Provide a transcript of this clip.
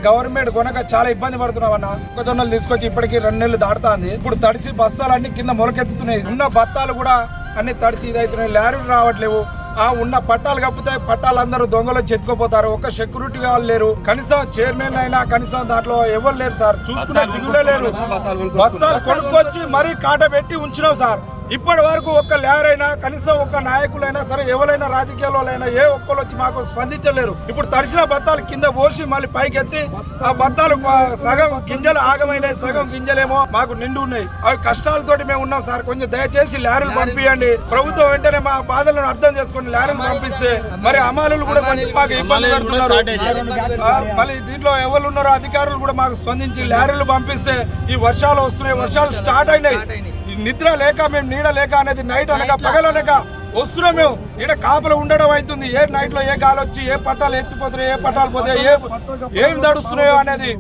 Government కొనక చాలా ఇబ్బంది పడుతున్నామన్న. మొక్కజొన్నలు తీసుకొచ్చి ఇప్పటికి 2 నెలలు దాటుతాంది. ఇప్పుడు తడిసి బస్తాలన్నీ కింద మొలకెత్తుతున్నాయి. ఉన్న బత్తాలు కూడా అన్ని తడిసి ఇదవుతున్నాయి. లారీలు రావట్లేవు. ఉన్న పట్టాలు కప్పితే పట్టాలు అందరూ దొంగలు చెత్తుకుపోతారు. ఒక్క సెక్యూరిటీ వాళ్ళు లేరు. కనీసం చైర్మన్ అయినా కనీసం దాంట్లో ఎవరు లేరు సార్. చూసుకునే దిగులే లేరు. బస్తాలు కొనుక్కొచ్చి మరీ కాట పెట్టి ఉంచినాం సార్. ఇప్పటి వరకు ఒక్క లారైనా కనీసం ఒక్క నాయకులైనా సరే ఎవరైనా రాజకీయాలైనా ఏ ఒక్కరు వచ్చి మాకు స్పందించలేరు. ఇప్పుడు తడిసిన బత్తాలు కింద పోసి మళ్ళీ పైకి ఎత్తి ఆ బత్తాలు సగం గింజలు ఆగమైనాయి, సగం గింజలేమో మాకు నిండు ఉన్నాయి. అవి కష్టాలతోటి మేము ఉన్నాం సార్. కొంచెం దయచేసి లారీలు పంపించండి. ప్రభుత్వం వెంటనే మా బాధలను అర్థం చేసుకుని లారీలు పంపిస్తే మరి అమలు కూడా మాకు ఇబ్బంది పెడుతున్నారు. మళ్ళీ దీంట్లో ఎవరు ఉన్నారో అధికారులు కూడా మాకు స్పందించి లారీలు పంపిస్తే ఈ వర్షాలు వస్తున్నాయి. వర్షాలు స్టార్ట్ అయినాయి. నిద్ర లేక మేము నీడ లేక అనేది నైట్ అనక పగలనక వస్తున్నాం. మేము ఈడ కాపలు ఉండడం అవుతుంది. ఏ నైట్ లో ఏ గాలి వచ్చి ఏ పట్టాలు ఎత్తిపోతున్నాయి, ఏ పట్టాలు పోతే ఏం దడుస్తున్నాయో అనేది